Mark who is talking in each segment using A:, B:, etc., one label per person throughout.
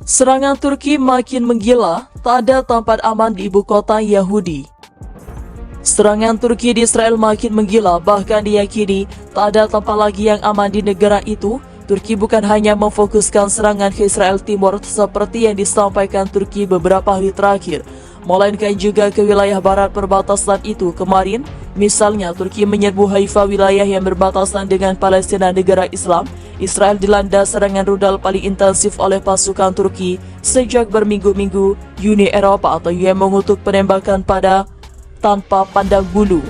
A: Serangan Turki makin menggila, tak ada tempat aman di ibu kota Yahudi. Serangan Turki di Israel makin menggila, bahkan diyakini tak ada tempat lagi yang aman di negara itu. Turki bukan hanya memfokuskan serangan ke Israel Timur seperti yang disampaikan Turki beberapa hari terakhir, melainkan juga ke wilayah barat perbatasan itu kemarin. Misalnya, Turki menyerbu Haifa, wilayah yang berbatasan dengan Palestina negara Islam. Israel dilanda serangan rudal paling intensif oleh pasukan Turki sejak berminggu-minggu. Uni Eropa atau UN mengutuk penembakan tanpa pandang bulu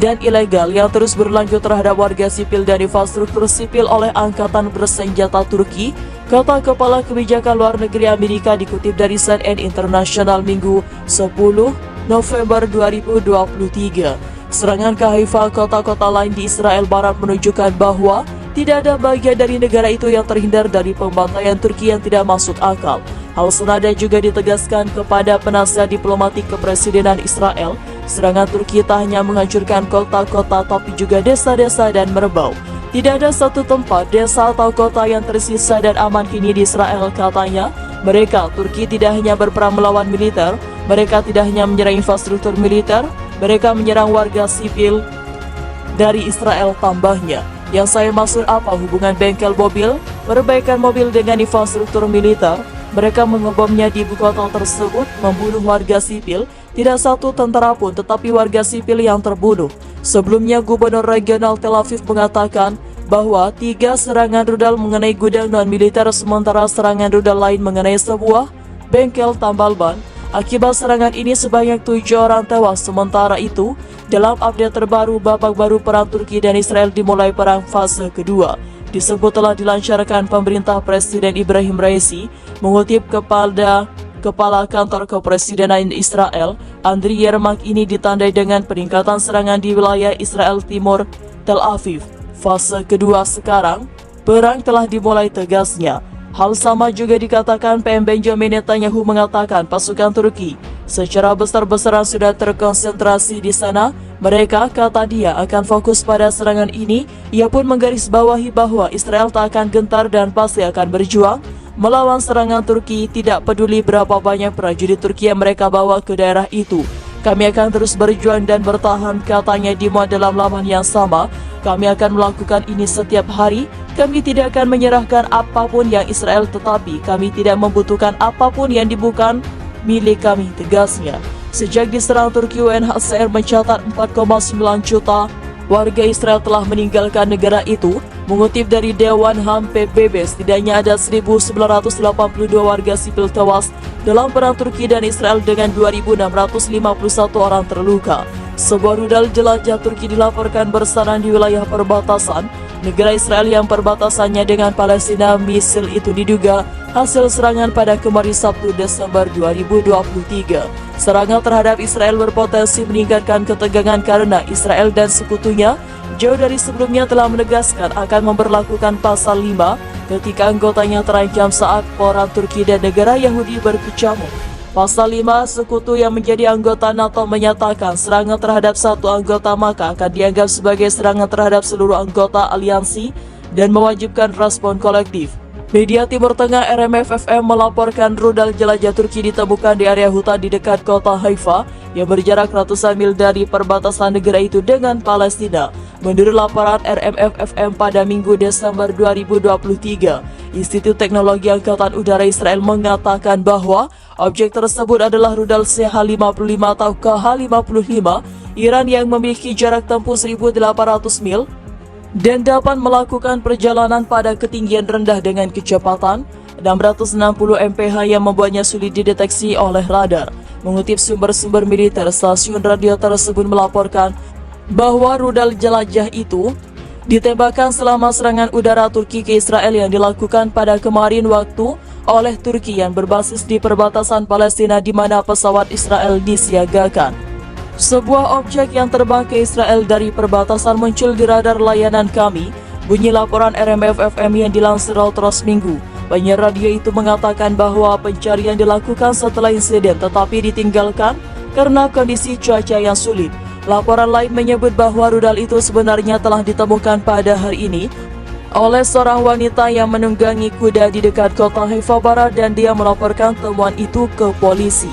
A: dan ilegal yang terus berlanjut terhadap warga sipil dan infrastruktur sipil oleh Angkatan Bersenjata Turki, kata Kepala Kebijakan Luar Negeri Amerika dikutip dari CNN International Minggu 10 November 2023. Serangan ke Haifa, kota-kota lain di Israel Barat menunjukkan bahwa tidak ada bagian dari negara itu yang terhindar dari pembantaian Turki yang tidak masuk akal. Hal senada juga ditegaskan kepada penasihat diplomatik kepresidenan Israel. Serangan Turki tak hanya menghancurkan kota-kota tapi juga desa-desa dan merebau. Tidak ada satu tempat, desa atau kota yang tersisa dan aman kini di Israel, katanya. Turki tidak hanya berperang melawan militer, mereka tidak hanya menyerang infrastruktur militer, mereka menyerang warga sipil dari Israel, tambahnya. Yang saya maksud apa hubungan bengkel mobil, perbaikan mobil dengan infrastruktur militer? Mereka mengebomnya di ibu kota tersebut, membunuh warga sipil. Tidak satu tentara pun, tetapi warga sipil yang terbunuh. Sebelumnya, Gubernur Regional Tel Aviv mengatakan bahwa 3 serangan rudal mengenai gudang non-militer, sementara serangan rudal lain mengenai sebuah bengkel tambal ban. Akibat serangan ini sebanyak 7 orang tewas. Sementara itu, dalam update terbaru, babak baru perang Turki dan Israel dimulai perang fase kedua. Disebut telah dilancarkan pemerintah Presiden Ibrahim Raisi. Mengutip Kepala Kantor Kepresidenan Israel, Andriy Yermak, ini ditandai dengan peningkatan serangan di wilayah Israel Timur, Tel Aviv. Fase kedua sekarang, perang telah dimulai, tegasnya. Hal sama juga dikatakan PM Benjamin Netanyahu, mengatakan pasukan Turki secara besar-besaran sudah terkonsentrasi di sana. Mereka, kata dia, akan fokus pada serangan ini. Ia pun menggarisbawahi bahwa Israel tak akan gentar dan pasti akan berjuang melawan serangan Turki, tidak peduli berapa banyak prajurit Turki yang mereka bawa ke daerah itu. Kami akan terus berjuang dan bertahan, katanya di dalam laman yang sama. Kami akan melakukan ini setiap hari. Kami tidak akan menyerahkan apapun yang Israel, tetapi kami tidak membutuhkan apapun yang bukan milik kami, tegasnya. Sejak diserang Turki, UNHCR mencatat 4,9 juta warga Israel telah meninggalkan negara itu. Mengutip dari Dewan HAM PBB, setidaknya ada 1.982 warga sipil tewas dalam perang Turki dan Israel dengan 2.651 orang terluka. Sebuah rudal jelajah Turki dilaporkan bersarang di wilayah perbatasan negara Israel yang perbatasannya dengan Palestina. Misil itu diduga hasil serangan pada kemarin Sabtu Desember 2023. Serangan terhadap Israel berpotensi meningkatkan ketegangan karena Israel dan sekutunya jauh dari sebelumnya telah menegaskan akan memberlakukan pasal 5 ketika anggotanya terancam saat perang Turki dan negara Yahudi berkecamuk. Pasal 5, sekutu yang menjadi anggota NATO menyatakan serangan terhadap satu anggota maka akan dianggap sebagai serangan terhadap seluruh anggota aliansi dan mewajibkan respon kolektif. Media Timur Tengah RMF-FM melaporkan rudal jelajah Turki ditemukan di area hutan di dekat kota Haifa yang berjarak ratusan mil dari perbatasan negara itu dengan Palestina. Menurut laporan RMF-FM pada Minggu Desember 2023, Institut Teknologi Angkatan Udara Israel mengatakan bahwa objek tersebut adalah rudal CH-55 atau KH-55 Iran yang memiliki jarak tempuh 1.800 mil dan dapat melakukan perjalanan pada ketinggian rendah dengan kecepatan 660 mph yang membuatnya sulit dideteksi oleh radar. Mengutip sumber-sumber militer, stasiun radio tersebut melaporkan bahwa rudal jelajah itu ditembakkan selama serangan udara Turki ke Israel yang dilakukan pada kemarin waktu oleh Turki yang berbasis di perbatasan Palestina di mana pesawat Israel disiagakan. Sebuah objek yang terbang ke Israel dari perbatasan muncul di radar layanan kami, bunyi laporan RMF-FM yang dilansir Reuters Minggu. Penyiar radio itu mengatakan bahwa pencarian dilakukan setelah insiden tetapi ditinggalkan karena kondisi cuaca yang sulit. Laporan lain menyebut bahwa rudal itu sebenarnya telah ditemukan pada hari ini oleh seorang wanita yang menunggangi kuda di dekat kota Haifa Barat dan dia melaporkan temuan itu ke polisi.